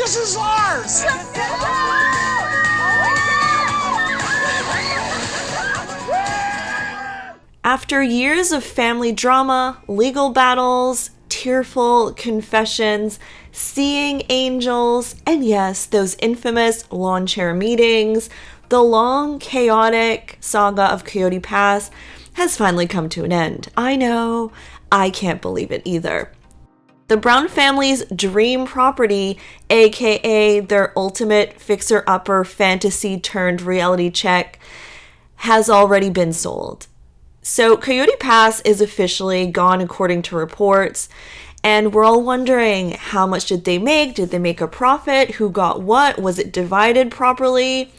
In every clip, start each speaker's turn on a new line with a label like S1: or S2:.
S1: This is ours!
S2: After years of family drama, legal battles, tearful confessions, seeing angels, and yes, those infamous lawn chair meetings, the long, chaotic saga of Coyote Pass has finally come to an end. I know, I can't believe it either. The Brown family's dream property, aka their ultimate fixer-upper fantasy turned reality check, has already been sold. So Coyote Pass is officially gone according to reports, and we're all wondering, how much did they make? Did they make a profit? Who got what? Was it divided properly?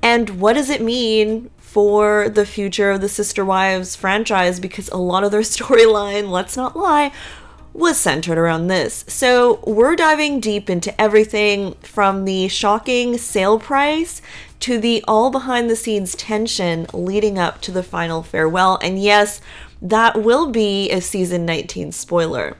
S2: And what does it mean for the future of the Sister Wives franchise? Because a lot of their storyline, let's not lie, was centered around this. So we're diving deep into everything from the shocking sale price to the all behind the scenes tension leading up to the final farewell. And yes, that will be a season 19 spoiler.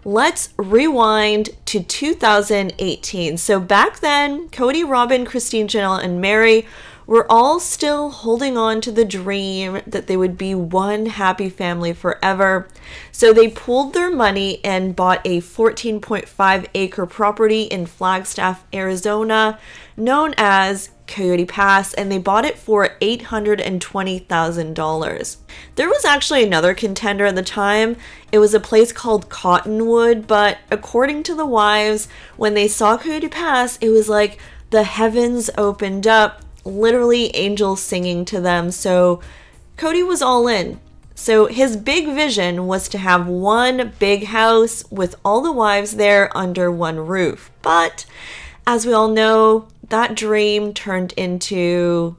S2: Let's rewind to 2018. So back then, Cody, Robin, Christine, Janelle, and Meri were all still holding on to the dream that they would be one happy family forever. So they pooled their money and bought a 14.5 acre property in Flagstaff, Arizona, known as Coyote Pass, and they bought it for $820,000. There was actually another contender at the time. It was a place called Cottonwood, but according to the wives, when they saw Coyote Pass, it was like the heavens opened up, literally angels singing to them. So Cody was all in. So his big vision was to have one big house with all the wives there under one roof. But as we all know, that dream turned into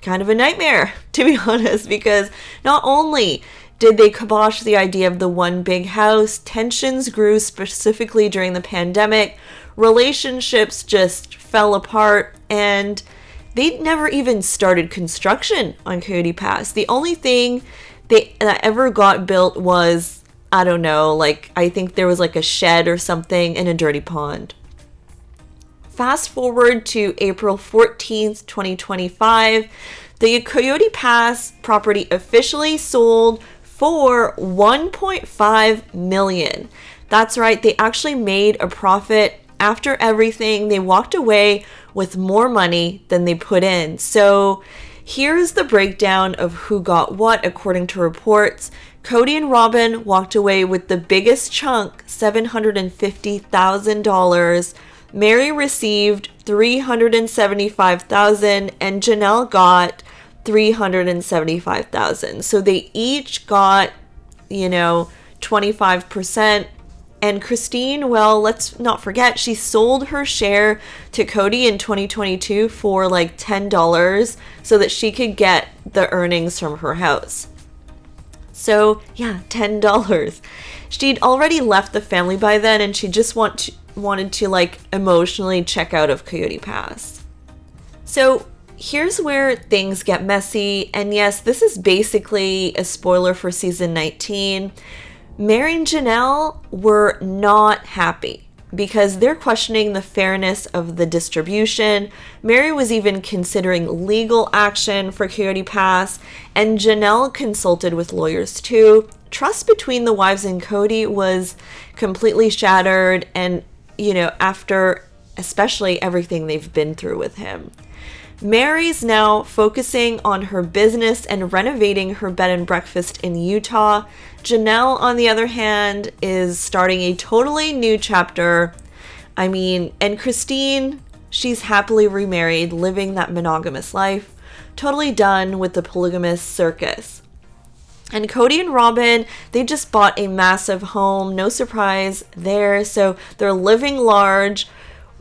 S2: kind of a nightmare, to be honest, because not only did they kibosh the idea of the one big house, tensions grew specifically during the pandemic, relationships just fell apart, and they never even started construction on Coyote Pass. The only thing that ever got built was, I don't know, like I think there was like a shed or something and a dirty pond. Fast forward to April 14th, 2025, the Coyote Pass property officially sold for $1.5 million. That's right, they actually made a profit. After everything, they walked away with more money than they put in. So here's the breakdown of who got what according to reports. Cody and Robin walked away with the biggest chunk, $750,000. Meri received $375,000 and Janelle got $375,000. So they each got, 25%. And Christine, well, let's not forget, she sold her share to Cody in 2022 for like $10 so that she could get the earnings from her house. So yeah, $10. She'd already left the family by then and she just wanted to like emotionally check out of Coyote Pass. So here's where things get messy. And yes, this is basically a spoiler for season 19. Meri and Janelle were not happy because they're questioning the fairness of the distribution. Meri was even considering legal action for Coyote Pass, and Janelle consulted with lawyers too. Trust between the wives and Cody was completely shattered, and, after especially everything they've been through with him. Meri's now focusing on her business and renovating her bed and breakfast in Utah. Janelle, on the other hand, is starting a totally new chapter. And Christine, she's happily remarried, living that monogamous life, totally done with the polygamous circus. And Cody and Robin, they just bought a massive home, no surprise there, so they're living large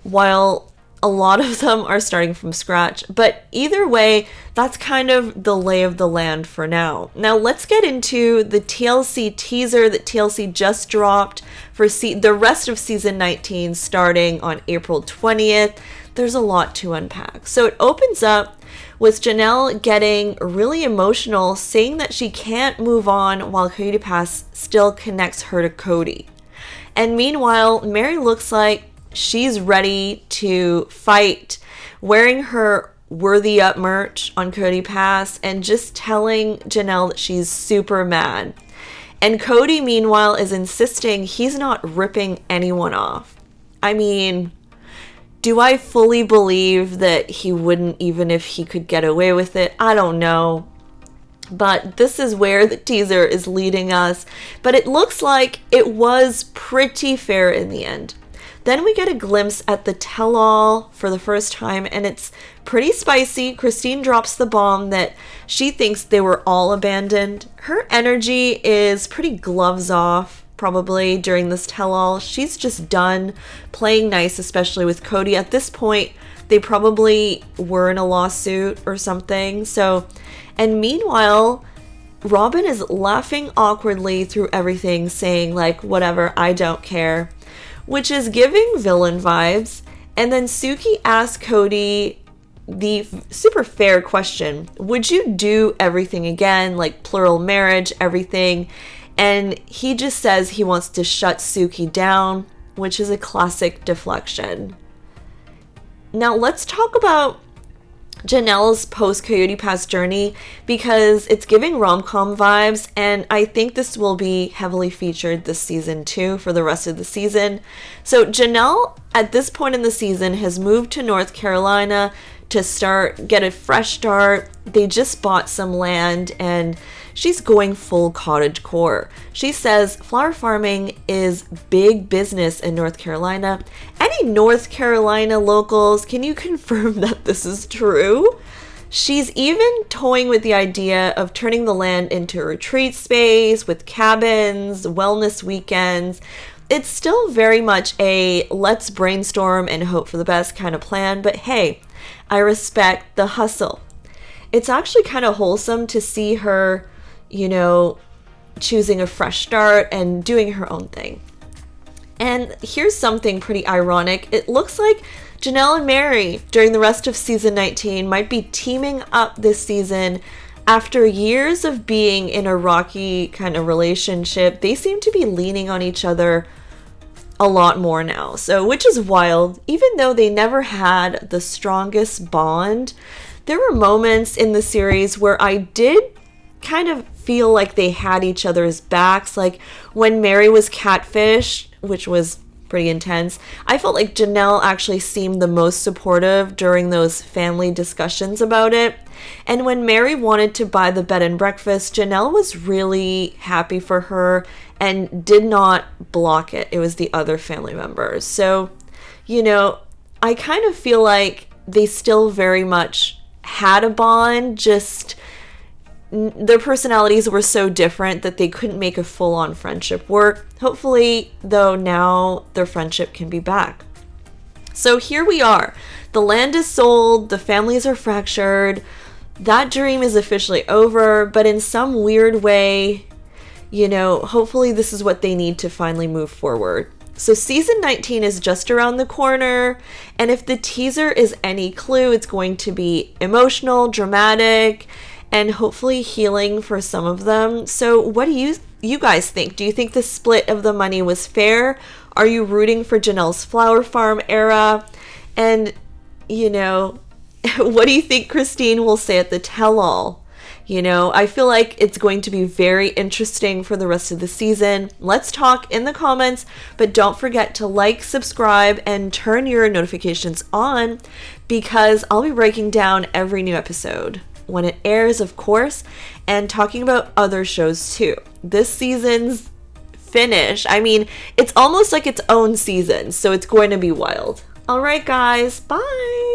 S2: while a lot of them are starting from scratch. But either way, that's kind of the lay of the land for now. Now let's get into the TLC teaser that TLC just dropped for the rest of season 19 starting on April 20th. There's a lot to unpack. So it opens up with Janelle getting really emotional, saying that she can't move on while Coyote Pass still connects her to Cody. And meanwhile, Meri looks like she's ready to fight, wearing her Worthy Up merch on Coyote Pass and just telling Janelle that she's super mad. And Cody, meanwhile, is insisting he's not ripping anyone off. I mean, do I fully believe that he wouldn't, even if he could get away with it? I don't know. But this is where the teaser is leading us. But it looks like it was pretty fair in the end. Then we get a glimpse at the tell-all for the first time, and it's pretty spicy. Christine drops the bomb that she thinks they were all abandoned. Her energy is pretty gloves off, probably, during this tell-all. She's just done playing nice, especially with Cody. At this point, they probably were in a lawsuit or something. And meanwhile, Robin is laughing awkwardly through everything, saying, like, whatever, I don't care, which is giving villain vibes. And then Suki asks Cody the super fair question, would you do everything again, like plural marriage, everything? And he just says he wants to shut Suki down, which is a classic deflection. Now let's talk about Janelle's post-Coyote Pass journey, because it's giving rom-com vibes, and I think this will be heavily featured this season too for the rest of the season. So Janelle, at this point in the season, has moved to North Carolina to get a fresh start. They just bought some land and she's going full cottagecore. She says flower farming is big business in North Carolina. Any North Carolina locals, can you confirm that this is true? She's even toying with the idea of turning the land into a retreat space with cabins, wellness weekends. It's still very much a let's brainstorm and hope for the best kind of plan, but hey, I respect the hustle. It's actually kind of wholesome to see her, choosing a fresh start and doing her own thing. And here's something pretty ironic. It looks like Janelle and Meri during the rest of season 19 might be teaming up this season. After years of being in a rocky kind of relationship, they seem to be leaning on each other a lot more now. So, which is wild. Even though they never had the strongest bond, there were moments in the series where I did kind of feel like they had each other's backs. Like when Meri was catfished, which was pretty intense, I felt like Janelle actually seemed the most supportive during those family discussions about it. And when Meri wanted to buy the bed and breakfast, Janelle was really happy for her and did not block it. It was the other family members. So, I kind of feel like they still very much had a bond, just their personalities were so different that they couldn't make a full-on friendship work. Hopefully, though, now their friendship can be back. So here we are. The land is sold, the families are fractured, that dream is officially over, but in some weird way, hopefully this is what they need to finally move forward. So season 19 is just around the corner, and if the teaser is any clue, it's going to be emotional, dramatic, and hopefully healing for some of them. So what do you guys think? Do you think the split of the money was fair? Are you rooting for Janelle's flower farm era? And, what do you think Christine will say at the tell-all? I feel like it's going to be very interesting for the rest of the season. Let's talk in the comments, but don't forget to like, subscribe, and turn your notifications on, because I'll be breaking down every new episode when it airs, of course, and talking about other shows too. This season's finish, it's almost like its own season, so it's going to be wild. All right, guys, bye.